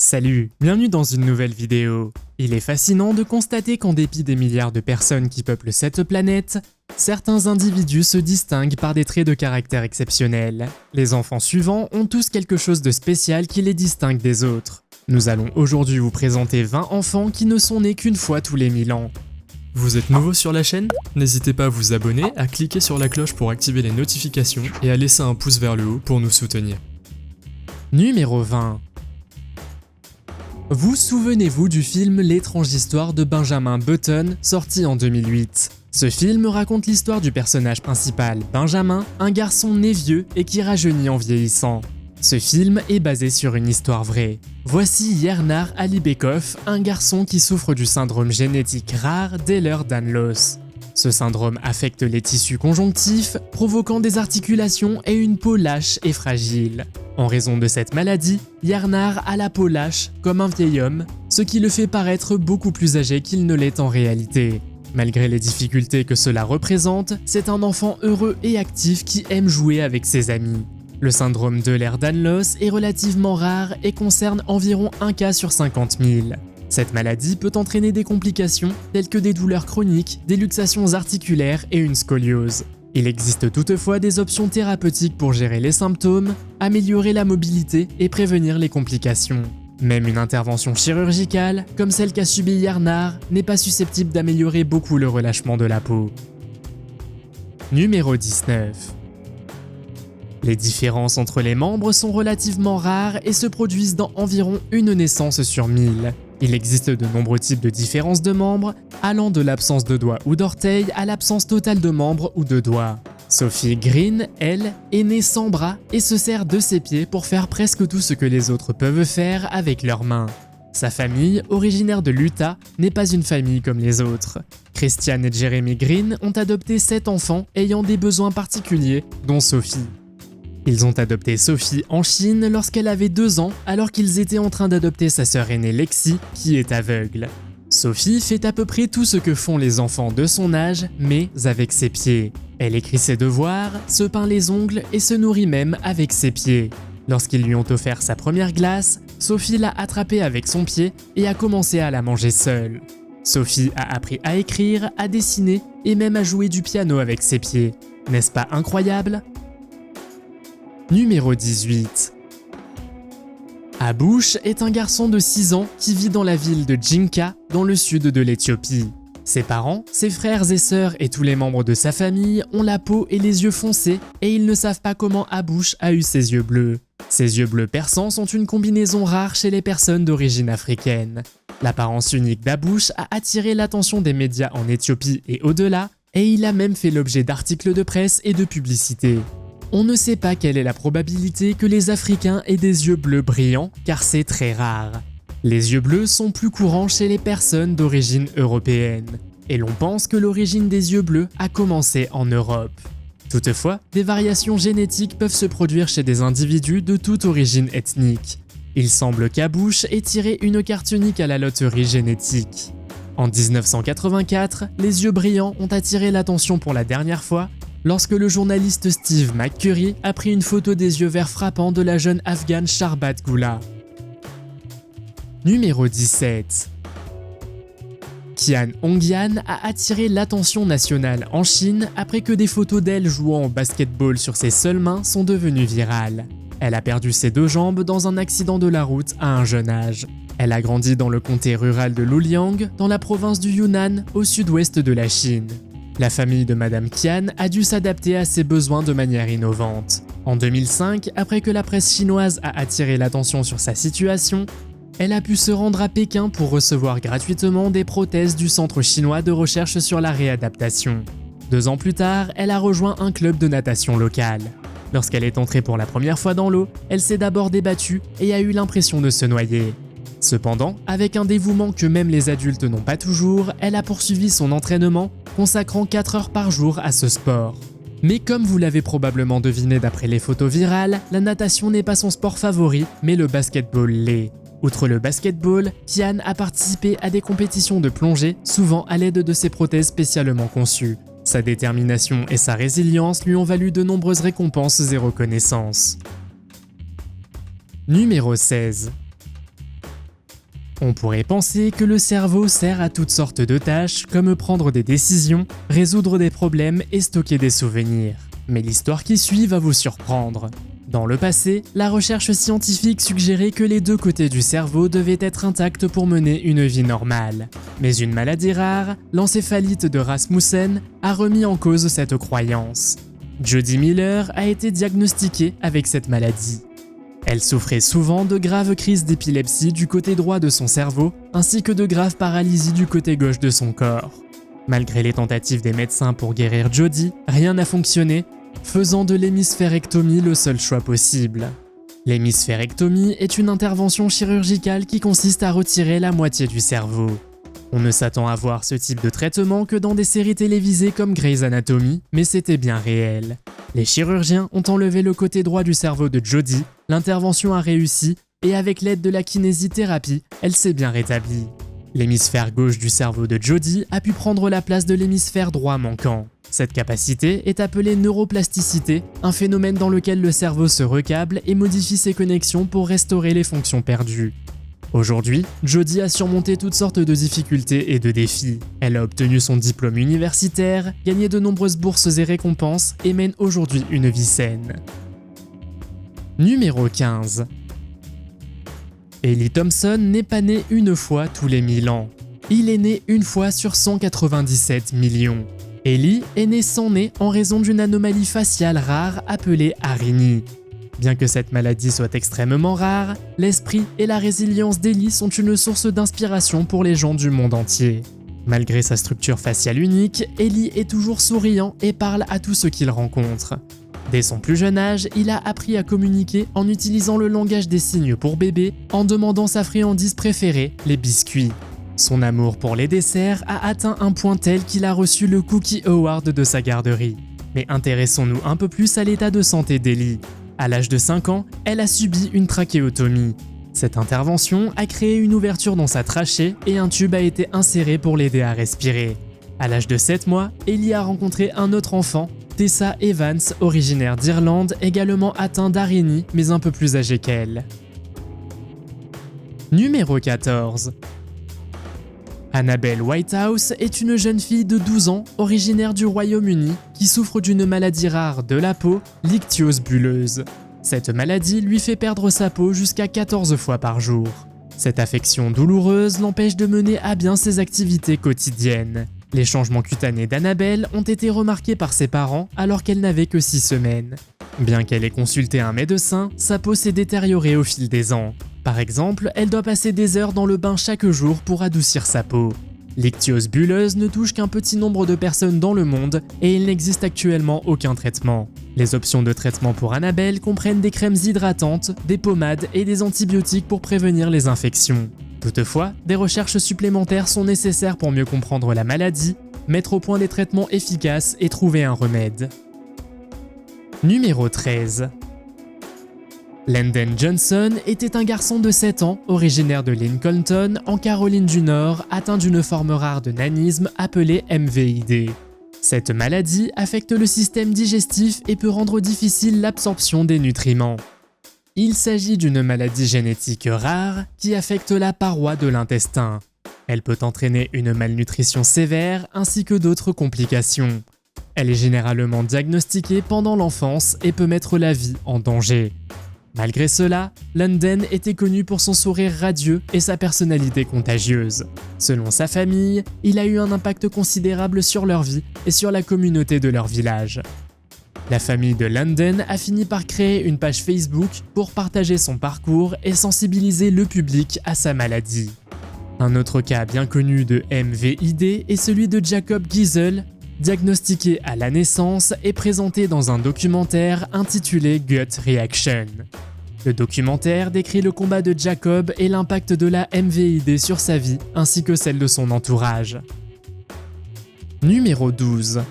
Salut, bienvenue dans une nouvelle vidéo. Il est fascinant de constater qu'en dépit des milliards de personnes qui peuplent cette planète, certains individus se distinguent par des traits de caractère exceptionnels. Les enfants suivants ont tous quelque chose de spécial qui les distingue des autres. Nous allons aujourd'hui vous présenter 20 enfants qui ne sont nés qu'une fois tous les 1000 ans. Vous êtes nouveau sur la chaîne? N'hésitez pas à vous abonner, à cliquer sur la cloche pour activer les notifications et à laisser un pouce vers le haut pour nous soutenir. Numéro 20. Vous souvenez-vous du film L'étrange histoire de Benjamin Button, sorti en 2008. Ce film raconte l'histoire du personnage principal, Benjamin, un garçon né vieux et qui rajeunit en vieillissant. Ce film est basé sur une histoire vraie. Voici Yernar Alibekov, un garçon qui souffre du syndrome génétique rare d'Ehlers-Danlos. Ce syndrome affecte les tissus conjonctifs, provoquant des articulations et une peau lâche et fragile. En raison de cette maladie, Yernar a la peau lâche, comme un vieil homme, ce qui le fait paraître beaucoup plus âgé qu'il ne l'est en réalité. Malgré les difficultés que cela représente, c'est un enfant heureux et actif qui aime jouer avec ses amis. Le syndrome d'Ehlers-Danlos est relativement rare et concerne environ 1 cas sur 50 000. Cette maladie peut entraîner des complications telles que des douleurs chroniques, des luxations articulaires et une scoliose. Il existe toutefois des options thérapeutiques pour gérer les symptômes, améliorer la mobilité et prévenir les complications. Même une intervention chirurgicale, comme celle qu'a subie Yernar, n'est pas susceptible d'améliorer beaucoup le relâchement de la peau. Numéro 19. Les différences entre les membres sont relativement rares et se produisent dans environ une naissance sur 1000. Il existe de nombreux types de différences de membres, allant de l'absence de doigts ou d'orteils à l'absence totale de membres ou de doigts. Sophie Green, elle, est née sans bras et se sert de ses pieds pour faire presque tout ce que les autres peuvent faire avec leurs mains. Sa famille, originaire de l'Utah, n'est pas une famille comme les autres. Christian et Jeremy Green ont adopté 7 enfants ayant des besoins particuliers, dont Sophie. Ils ont adopté Sophie en Chine lorsqu'elle avait 2 ans, alors qu'ils étaient en train d'adopter sa sœur aînée Lexi, qui est aveugle. Sophie fait à peu près tout ce que font les enfants de son âge, mais avec ses pieds. Elle écrit ses devoirs, se peint les ongles et se nourrit même avec ses pieds. Lorsqu'ils lui ont offert sa première glace, Sophie l'a attrapée avec son pied et a commencé à la manger seule. Sophie a appris à écrire, à dessiner et même à jouer du piano avec ses pieds. N'est-ce pas incroyable ? Numéro 18. Abouch est un garçon de 6 ans qui vit dans la ville de Jinka, dans le sud de l'Éthiopie. Ses parents, ses frères et sœurs et tous les membres de sa famille ont la peau et les yeux foncés et ils ne savent pas comment Abouch a eu ses yeux bleus. Ses yeux bleus perçants sont une combinaison rare chez les personnes d'origine africaine. L'apparence unique d'Abouch a attiré l'attention des médias en Éthiopie et au-delà, et il a même fait l'objet d'articles de presse et de publicités. On ne sait pas quelle est la probabilité que les Africains aient des yeux bleus brillants, car c'est très rare. Les yeux bleus sont plus courants chez les personnes d'origine européenne, et l'on pense que l'origine des yeux bleus a commencé en Europe. Toutefois, des variations génétiques peuvent se produire chez des individus de toute origine ethnique. Il semble qu'Abouch ait tiré une carte unique à la loterie génétique. En 1984, les yeux brillants ont attiré l'attention pour la dernière fois, lorsque le journaliste Steve McCurry a pris une photo des yeux verts frappants de la jeune afghane Sharbat Gula. Numéro 17. Qian Hongyan a attiré l'attention nationale en Chine après que des photos d'elle jouant au basketball sur ses seules mains sont devenues virales. Elle a perdu ses 2 jambes dans un accident de la route à un jeune âge. Elle a grandi dans le comté rural de Luliang, dans la province du Yunnan, au sud-ouest de la Chine. La famille de Madame Qian a dû s'adapter à ses besoins de manière innovante. En 2005, après que la presse chinoise a attiré l'attention sur sa situation, elle a pu se rendre à Pékin pour recevoir gratuitement des prothèses du Centre chinois de recherche sur la réadaptation. 2 ans plus tard, elle a rejoint un club de natation local. Lorsqu'elle est entrée pour la première fois dans l'eau, elle s'est d'abord débattue et a eu l'impression de se noyer. Cependant, avec un dévouement que même les adultes n'ont pas toujours, elle a poursuivi son entraînement, consacrant 4 heures par jour à ce sport. Mais comme vous l'avez probablement deviné d'après les photos virales, la natation n'est pas son sport favori, mais le basketball l'est. Outre le basketball, Qian a participé à des compétitions de plongée, souvent à l'aide de ses prothèses spécialement conçues. Sa détermination et sa résilience lui ont valu de nombreuses récompenses et reconnaissances. Numéro 16. On pourrait penser que le cerveau sert à toutes sortes de tâches comme prendre des décisions, résoudre des problèmes et stocker des souvenirs. Mais l'histoire qui suit va vous surprendre. Dans le passé, la recherche scientifique suggérait que les deux côtés du cerveau devaient être intacts pour mener une vie normale. Mais une maladie rare, l'encéphalite de Rasmussen, a remis en cause cette croyance. Jody Miller a été diagnostiquée avec cette maladie. Elle souffrait souvent de graves crises d'épilepsie du côté droit de son cerveau, ainsi que de graves paralysies du côté gauche de son corps. Malgré les tentatives des médecins pour guérir Jody, rien n'a fonctionné, faisant de l'hémisphérectomie le seul choix possible. L'hémisphérectomie est une intervention chirurgicale qui consiste à retirer la moitié du cerveau. On ne s'attend à voir ce type de traitement que dans des séries télévisées comme Grey's Anatomy, mais c'était bien réel. Les chirurgiens ont enlevé le côté droit du cerveau de Jody, l'intervention a réussi, et avec l'aide de la kinésithérapie, elle s'est bien rétablie. L'hémisphère gauche du cerveau de Jody a pu prendre la place de l'hémisphère droit manquant. Cette capacité est appelée neuroplasticité, un phénomène dans lequel le cerveau se recable et modifie ses connexions pour restaurer les fonctions perdues. Aujourd'hui, Jody a surmonté toutes sortes de difficultés et de défis. Elle a obtenu son diplôme universitaire, gagné de nombreuses bourses et récompenses et mène aujourd'hui une vie saine. Numéro 15. Ellie Thompson n'est pas né une fois tous les 1000 ans. Il est né une fois sur 197 millions. Ellie est né sans nez en raison d'une anomalie faciale rare appelée arynie. Bien que cette maladie soit extrêmement rare, l'esprit et la résilience d'Ellie sont une source d'inspiration pour les gens du monde entier. Malgré sa structure faciale unique, Ellie est toujours souriant et parle à tous ceux qu'il rencontre. Dès son plus jeune âge, il a appris à communiquer en utilisant le langage des signes pour bébé, en demandant sa friandise préférée, les biscuits. Son amour pour les desserts a atteint un point tel qu'il a reçu le Cookie Award de sa garderie. Mais intéressons-nous un peu plus à l'état de santé d'Ellie. À l'âge de 5 ans, elle a subi une trachéotomie. Cette intervention a créé une ouverture dans sa trachée et un tube a été inséré pour l'aider à respirer. À l'âge de 7 mois, Ellie a rencontré un autre enfant, Tessa Evans, originaire d'Irlande, également atteint d'arynie mais un peu plus âgé qu'elle. Numéro 14. Annabelle Whitehouse est une jeune fille de 12 ans, originaire du Royaume-Uni, qui souffre d'une maladie rare de la peau, l'ichthyose bulleuse. Cette maladie lui fait perdre sa peau jusqu'à 14 fois par jour. Cette affection douloureuse l'empêche de mener à bien ses activités quotidiennes. Les changements cutanés d'Annabelle ont été remarqués par ses parents alors qu'elle n'avait que 6 semaines. Bien qu'elle ait consulté un médecin, sa peau s'est détériorée au fil des ans. Par exemple, elle doit passer des heures dans le bain chaque jour pour adoucir sa peau. L'ichthyose bulleuse ne touche qu'un petit nombre de personnes dans le monde et il n'existe actuellement aucun traitement. Les options de traitement pour Annabelle comprennent des crèmes hydratantes, des pommades et des antibiotiques pour prévenir les infections. Toutefois, des recherches supplémentaires sont nécessaires pour mieux comprendre la maladie, mettre au point des traitements efficaces et trouver un remède. Numéro 13. Landon Johnson était un garçon de 7 ans, originaire de Lincolnton, en Caroline du Nord, atteint d'une forme rare de nanisme appelée MVID. Cette maladie affecte le système digestif et peut rendre difficile l'absorption des nutriments. Il s'agit d'une maladie génétique rare qui affecte la paroi de l'intestin. Elle peut entraîner une malnutrition sévère ainsi que d'autres complications. Elle est généralement diagnostiquée pendant l'enfance et peut mettre la vie en danger. Malgré cela, Landon était connu pour son sourire radieux et sa personnalité contagieuse. Selon sa famille, il a eu un impact considérable sur leur vie et sur la communauté de leur village. La famille de Landon a fini par créer une page Facebook pour partager son parcours et sensibiliser le public à sa maladie. Un autre cas bien connu de MVID est celui de Jacob Giesel, diagnostiqué à la naissance et présenté dans un documentaire intitulé Gut Reaction. Le documentaire décrit le combat de Jacob et l'impact de la MVID sur sa vie ainsi que celle de son entourage. Numéro 12.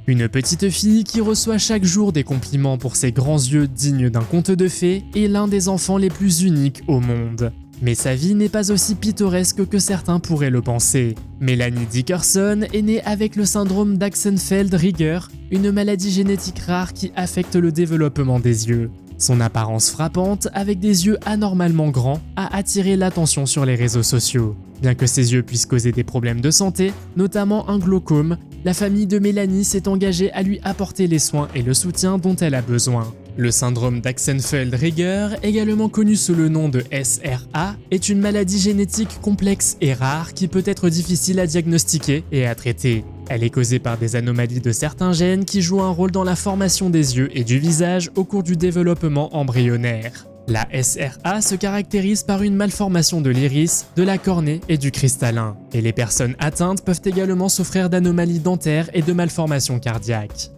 Une petite fille qui reçoit chaque jour des compliments pour ses grands yeux dignes d'un conte de fées est l'un des enfants les plus uniques au monde. Mais sa vie n'est pas aussi pittoresque que certains pourraient le penser. Melanie Dickerson est née avec le syndrome d'Axenfeld-Rieger, une maladie génétique rare qui affecte le développement des yeux. Son apparence frappante, avec des yeux anormalement grands, a attiré l'attention sur les réseaux sociaux. Bien que ses yeux puissent causer des problèmes de santé, notamment un glaucome, la famille de Mélanie s'est engagée à lui apporter les soins et le soutien dont elle a besoin. Le syndrome d'Axenfeld-Rieger, également connu sous le nom de SRA, est une maladie génétique complexe et rare qui peut être difficile à diagnostiquer et à traiter. Elle est causée par des anomalies de certains gènes qui jouent un rôle dans la formation des yeux et du visage au cours du développement embryonnaire. La SRA se caractérise par une malformation de l'iris, de la cornée et du cristallin. Et les personnes atteintes peuvent également souffrir d'anomalies dentaires et de malformations cardiaques.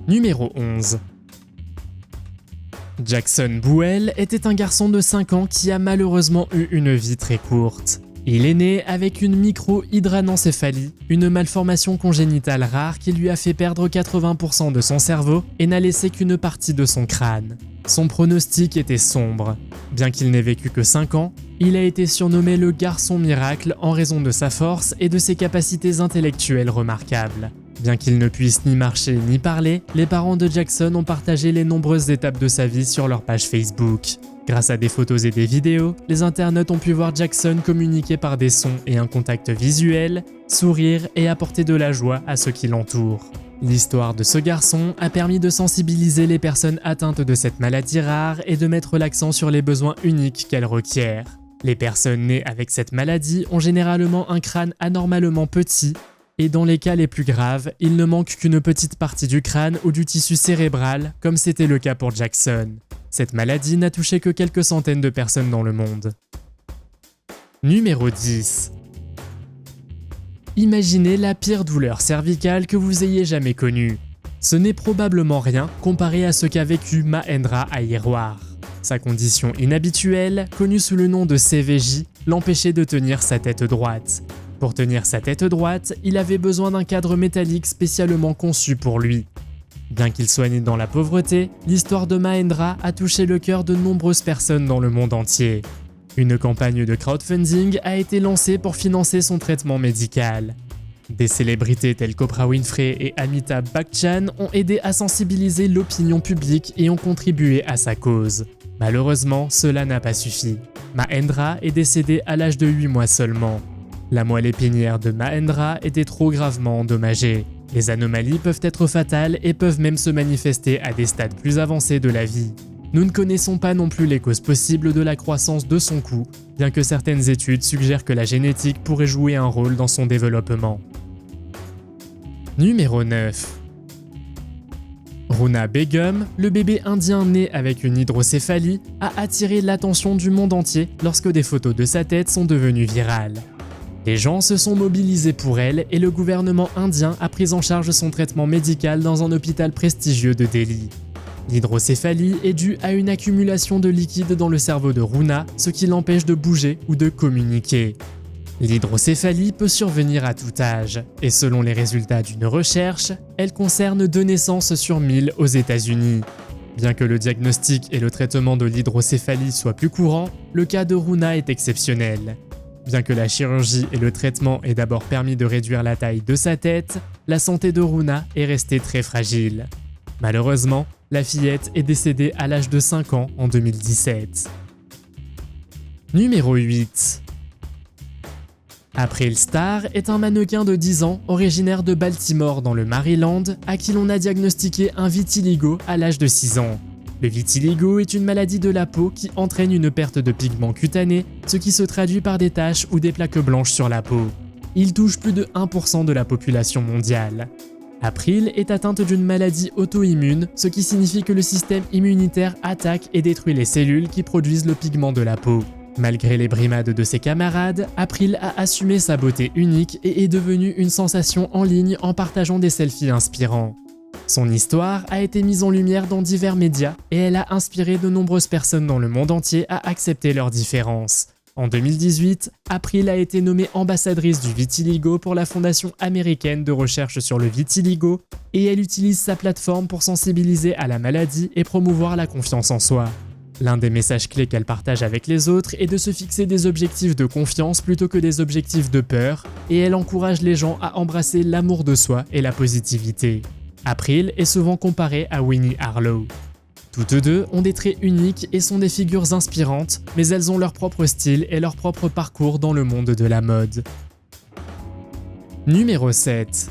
Numéro 11. Jackson Buell était un garçon de 5 ans qui a malheureusement eu une vie très courte. Il est né avec une micro-hydranencéphalie, une malformation congénitale rare qui lui a fait perdre 80% de son cerveau et n'a laissé qu'une partie de son crâne. Son pronostic était sombre. Bien qu'il n'ait vécu que 5 ans, il a été surnommé le garçon miracle en raison de sa force et de ses capacités intellectuelles remarquables. Bien qu'il ne puisse ni marcher ni parler, les parents de Jackson ont partagé les nombreuses étapes de sa vie sur leur page Facebook. Grâce à des photos et des vidéos, les internautes ont pu voir Jackson communiquer par des sons et un contact visuel, sourire et apporter de la joie à ceux qui l'entourent. L'histoire de ce garçon a permis de sensibiliser les personnes atteintes de cette maladie rare et de mettre l'accent sur les besoins uniques qu'elle requiert. Les personnes nées avec cette maladie ont généralement un crâne anormalement petit, et dans les cas les plus graves, il ne manque qu'une petite partie du crâne ou du tissu cérébral, comme c'était le cas pour Jackson. Cette maladie n'a touché que quelques centaines de personnes dans le monde. Numéro 10. Imaginez la pire douleur cervicale que vous ayez jamais connue. Ce n'est probablement rien comparé à ce qu'a vécu Mahendra Ayer-War. Sa condition inhabituelle, connue sous le nom de CVJ, l'empêchait de tenir sa tête droite. Pour tenir sa tête droite, il avait besoin d'un cadre métallique spécialement conçu pour lui. Bien qu'il soit né dans la pauvreté, l'histoire de Mahendra a touché le cœur de nombreuses personnes dans le monde entier. Une campagne de crowdfunding a été lancée pour financer son traitement médical. Des célébrités telles qu'Oprah Winfrey et Amitabh Bachchan ont aidé à sensibiliser l'opinion publique et ont contribué à sa cause. Malheureusement, cela n'a pas suffi. Mahendra est décédé à l'âge de 8 mois seulement. La moelle épinière de Mahendra était trop gravement endommagée. Les anomalies peuvent être fatales et peuvent même se manifester à des stades plus avancés de la vie. Nous ne connaissons pas non plus les causes possibles de la croissance de son cou, bien que certaines études suggèrent que la génétique pourrait jouer un rôle dans son développement. Numéro 9. Runa Begum, le bébé indien né avec une hydrocéphalie, a attiré l'attention du monde entier lorsque des photos de sa tête sont devenues virales. Les gens se sont mobilisés pour elle et le gouvernement indien a pris en charge son traitement médical dans un hôpital prestigieux de Delhi. L'hydrocéphalie est due à une accumulation de liquide dans le cerveau de Runa, ce qui l'empêche de bouger ou de communiquer. L'hydrocéphalie peut survenir à tout âge, et selon les résultats d'une recherche, elle concerne 2 naissances sur 1000 aux États-Unis. Bien que le diagnostic et le traitement de l'hydrocéphalie soient plus courants, le cas de Runa est exceptionnel. Bien que la chirurgie et le traitement aient d'abord permis de réduire la taille de sa tête, la santé de Runa est restée très fragile. Malheureusement, la fillette est décédée à l'âge de 5 ans en 2017. Numéro 8. April Star est un mannequin de 10 ans, originaire de Baltimore dans le Maryland, à qui l'on a diagnostiqué un vitiligo à l'âge de 6 ans. Le vitiligo est une maladie de la peau qui entraîne une perte de pigments cutanés, ce qui se traduit par des taches ou des plaques blanches sur la peau. Il touche plus de 1% de la population mondiale. April est atteinte d'une maladie auto-immune, ce qui signifie que le système immunitaire attaque et détruit les cellules qui produisent le pigment de la peau. Malgré les brimades de ses camarades, April a assumé sa beauté unique et est devenue une sensation en ligne en partageant des selfies inspirants. Son histoire a été mise en lumière dans divers médias et elle a inspiré de nombreuses personnes dans le monde entier à accepter leurs différences. En 2018, April a été nommée ambassadrice du vitiligo pour la Fondation américaine de recherche sur le vitiligo et elle utilise sa plateforme pour sensibiliser à la maladie et promouvoir la confiance en soi. L'un des messages clés qu'elle partage avec les autres est de se fixer des objectifs de confiance plutôt que des objectifs de peur et elle encourage les gens à embrasser l'amour de soi et la positivité. April est souvent comparée à Winnie Harlow. Toutes deux ont des traits uniques et sont des figures inspirantes, mais elles ont leur propre style et leur propre parcours dans le monde de la mode. Numéro 7.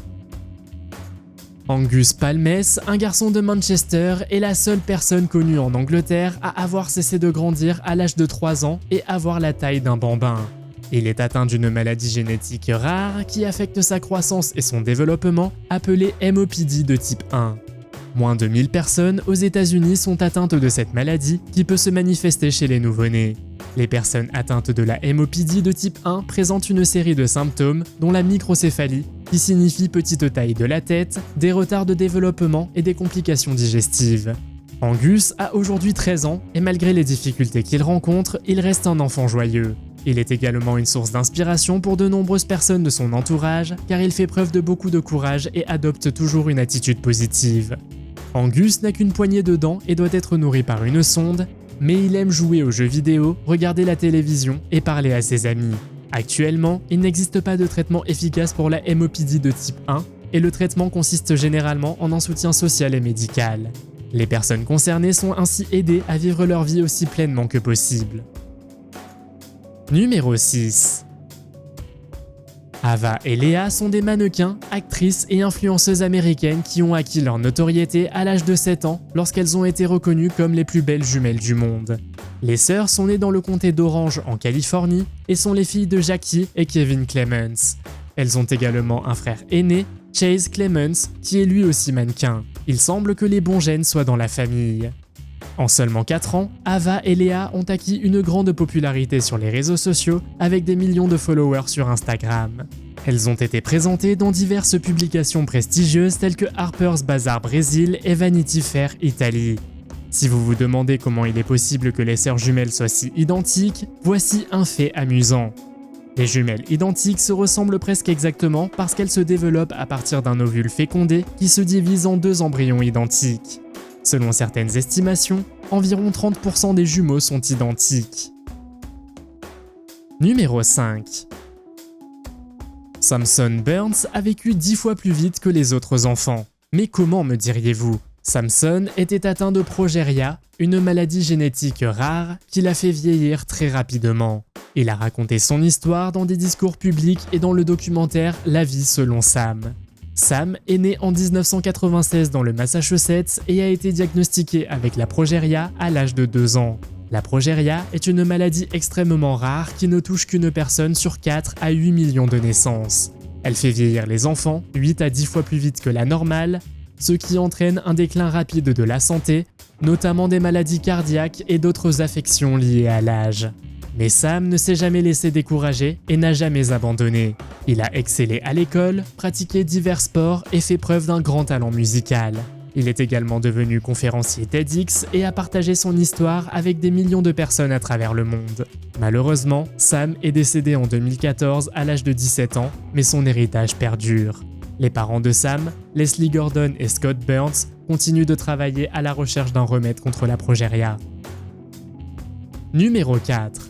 Angus Palmes, un garçon de Manchester, est la seule personne connue en Angleterre à avoir cessé de grandir à l'âge de 3 ans et avoir la taille d'un bambin. Il est atteint d'une maladie génétique rare qui affecte sa croissance et son développement, appelée hémopydie de type 1. Moins de 1000 personnes aux États-Unis sont atteintes de cette maladie qui peut se manifester chez les nouveau-nés. Les personnes atteintes de la hémopydie de type 1 présentent une série de symptômes dont la microcéphalie, qui signifie petite taille de la tête, des retards de développement et des complications digestives. Angus a aujourd'hui 13 ans et malgré les difficultés qu'il rencontre, il reste un enfant joyeux. Il est également une source d'inspiration pour de nombreuses personnes de son entourage car il fait preuve de beaucoup de courage et adopte toujours une attitude positive. Angus n'a qu'une poignée de dents et doit être nourri par une sonde, mais il aime jouer aux jeux vidéo, regarder la télévision et parler à ses amis. Actuellement, il n'existe pas de traitement efficace pour la hémopydie de type 1 et le traitement consiste généralement en un soutien social et médical. Les personnes concernées sont ainsi aidées à vivre leur vie aussi pleinement que possible. Numéro 6. Ava et Lea sont des mannequins, actrices et influenceuses américaines qui ont acquis leur notoriété à l'âge de 7 ans lorsqu'elles ont été reconnues comme les plus belles jumelles du monde. Les sœurs sont nées dans le comté d'Orange en Californie et sont les filles de Jackie et Kevin Clements. Elles ont également un frère aîné, Chase Clements, qui est lui aussi mannequin. Il semble que les bons gènes soient dans la famille. En seulement 4 ans, Ava et Lea ont acquis une grande popularité sur les réseaux sociaux avec des millions de followers sur Instagram. Elles ont été présentées dans diverses publications prestigieuses telles que Harper's Bazaar Brésil et Vanity Fair Italie. Si vous vous demandez comment il est possible que les sœurs jumelles soient si identiques, voici un fait amusant. Les jumelles identiques se ressemblent presque exactement parce qu'elles se développent à partir d'un ovule fécondé qui se divise en 2 embryons identiques. Selon certaines estimations, environ 30% des jumeaux sont identiques. Numéro 5. Samson Burns a vécu 10 fois plus vite que les autres enfants. Mais comment, me diriez-vous? Samson était atteint de progéria, une maladie génétique rare qui l'a fait vieillir très rapidement. Il a raconté son histoire dans des discours publics et dans le documentaire La vie selon Sam. Sam est né en 1996 dans le Massachusetts et a été diagnostiqué avec la progéria à l'âge de 2 ans. La progéria est une maladie extrêmement rare qui ne touche qu'une personne sur 4 à 8 millions de naissances. Elle fait vieillir les enfants 8 à 10 fois plus vite que la normale, ce qui entraîne un déclin rapide de la santé, notamment des maladies cardiaques et d'autres affections liées à l'âge. Mais Sam ne s'est jamais laissé décourager et n'a jamais abandonné. Il a excellé à l'école, pratiqué divers sports et fait preuve d'un grand talent musical. Il est également devenu conférencier TEDx et a partagé son histoire avec des millions de personnes à travers le monde. Malheureusement, Sam est décédé en 2014 à l'âge de 17 ans, mais son héritage perdure. Les parents de Sam, Leslie Gordon et Scott Burns, continuent de travailler à la recherche d'un remède contre la progéria. Numéro 4.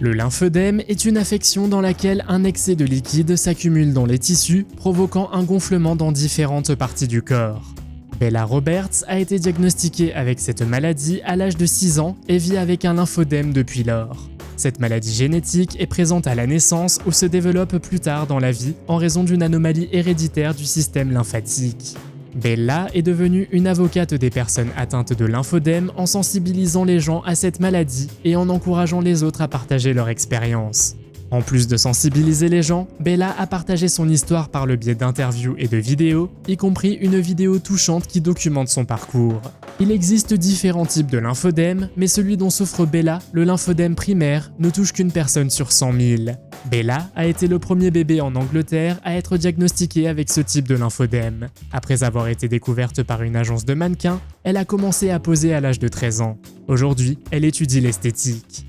Le lymphœdème est une affection dans laquelle un excès de liquide s'accumule dans les tissus, provoquant un gonflement dans différentes parties du corps. Bella Roberts a été diagnostiquée avec cette maladie à l'âge de 6 ans et vit avec un lymphœdème depuis lors. Cette maladie génétique est présente à la naissance ou se développe plus tard dans la vie en raison d'une anomalie héréditaire du système lymphatique. Bella est devenue une avocate des personnes atteintes de lymphœdème en sensibilisant les gens à cette maladie et en encourageant les autres à partager leur expérience. En plus de sensibiliser les gens, Bella a partagé son histoire par le biais d'interviews et de vidéos, y compris une vidéo touchante qui documente son parcours. Il existe différents types de lymphœdème, mais celui dont souffre Bella, le lymphœdème primaire, ne touche qu'une personne sur 100 000. Bella a été le premier bébé en Angleterre à être diagnostiqué avec ce type de lymphœdème. Après avoir été découverte par une agence de mannequins, elle a commencé à poser à l'âge de 13 ans. Aujourd'hui, elle étudie l'esthétique.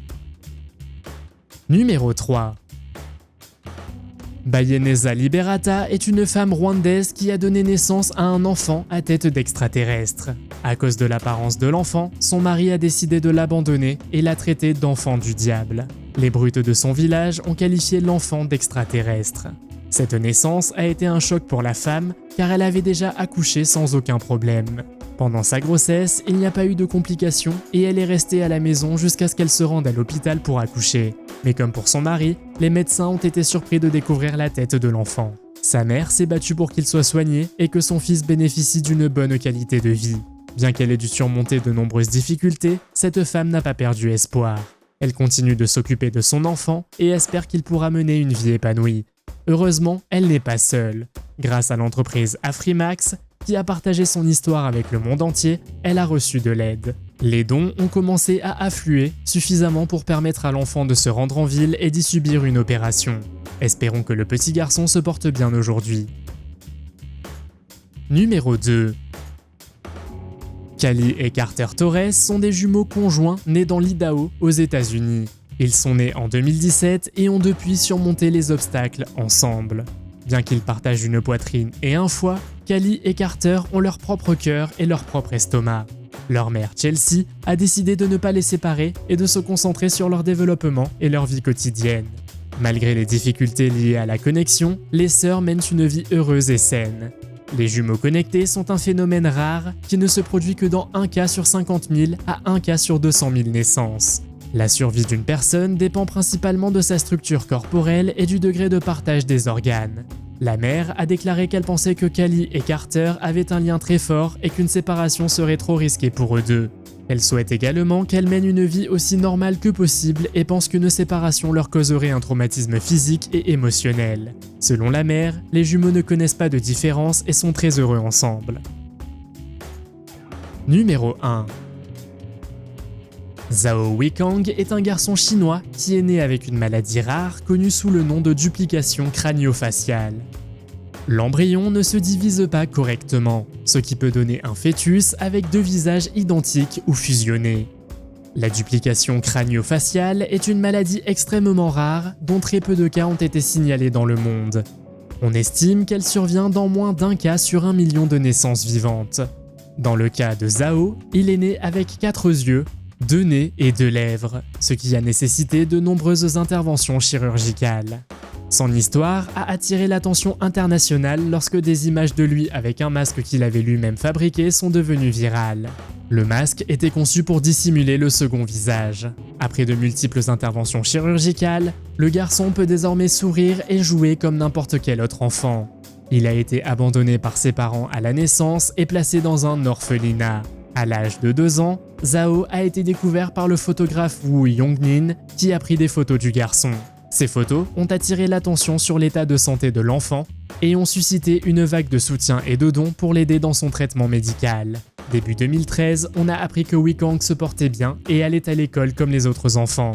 Numéro 3. Bayeneza Liberata est une femme rwandaise qui a donné naissance à un enfant à tête d'extraterrestre. À cause de l'apparence de l'enfant, son mari a décidé de l'abandonner et l'a traité d'enfant du diable. Les brutes de son village ont qualifié l'enfant d'extraterrestre. Cette naissance a été un choc pour la femme car elle avait déjà accouché sans aucun problème. Pendant sa grossesse, il n'y a pas eu de complications et elle est restée à la maison jusqu'à ce qu'elle se rende à l'hôpital pour accoucher. Mais comme pour son mari, les médecins ont été surpris de découvrir la tête de l'enfant. Sa mère s'est battue pour qu'il soit soigné et que son fils bénéficie d'une bonne qualité de vie. Bien qu'elle ait dû surmonter de nombreuses difficultés, cette femme n'a pas perdu espoir. Elle continue de s'occuper de son enfant et espère qu'il pourra mener une vie épanouie. Heureusement, elle n'est pas seule. Grâce à l'entreprise Afrimax, qui a partagé son histoire avec le monde entier, elle a reçu de l'aide. Les dons ont commencé à affluer suffisamment pour permettre à l'enfant de se rendre en ville et d'y subir une opération. Espérons que le petit garçon se porte bien aujourd'hui. Numéro 2. Callie et Carter Torres sont des jumeaux conjoints nés dans l'Idaho, aux États-Unis. Ils sont nés en 2017 et ont depuis surmonté les obstacles ensemble. Bien qu'ils partagent une poitrine et un foie, Callie et Carter ont leur propre cœur et leur propre estomac. Leur mère Chelsea a décidé de ne pas les séparer et de se concentrer sur leur développement et leur vie quotidienne. Malgré les difficultés liées à la connexion, les sœurs mènent une vie heureuse et saine. Les jumeaux connectés sont un phénomène rare qui ne se produit que dans 1 cas sur 50 000 à 1 cas sur 200 000 naissances. La survie d'une personne dépend principalement de sa structure corporelle et du degré de partage des organes. La mère a déclaré qu'elle pensait que Callie et Carter avaient un lien très fort et qu'une séparation serait trop risquée pour eux deux. Elle souhaite également qu'elles mènent une vie aussi normale que possible et pense qu'une séparation leur causerait un traumatisme physique et émotionnel. Selon la mère, les jumeaux ne connaissent pas de différence et sont très heureux ensemble. Numéro 1. Zhao Weikang est un garçon chinois qui est né avec une maladie rare connue sous le nom de duplication crânio-faciale. L'embryon ne se divise pas correctement, ce qui peut donner un fœtus avec 2 visages identiques ou fusionnés. La duplication crânio-faciale est une maladie extrêmement rare dont très peu de cas ont été signalés dans le monde. On estime qu'elle survient dans moins d'1 cas sur 1 million de naissances vivantes. Dans le cas de Zhao, il est né avec 4 yeux, 2 nez et 2 lèvres, ce qui a nécessité de nombreuses interventions chirurgicales. Son histoire a attiré l'attention internationale lorsque des images de lui avec un masque qu'il avait lui-même fabriqué sont devenues virales. Le masque était conçu pour dissimuler le second visage. Après de multiples interventions chirurgicales, le garçon peut désormais sourire et jouer comme n'importe quel autre enfant. Il a été abandonné par ses parents à la naissance et placé dans un orphelinat. À l'âge de 2 ans, Zhao a été découvert par le photographe Wu Yongnin qui a pris des photos du garçon. Ces photos ont attiré l'attention sur l'état de santé de l'enfant et ont suscité une vague de soutien et de dons pour l'aider dans son traitement médical. Début 2013, on a appris que Weikang se portait bien et allait à l'école comme les autres enfants.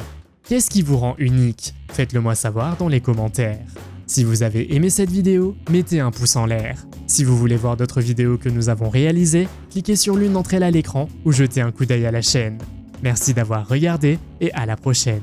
Qu'est-ce qui vous rend unique? Faites-le moi savoir dans les commentaires. Si vous avez aimé cette vidéo, mettez un pouce en l'air. Si vous voulez voir d'autres vidéos que nous avons réalisées, cliquez sur l'une d'entre elles à l'écran ou jetez un coup d'œil à la chaîne. Merci d'avoir regardé et à la prochaine.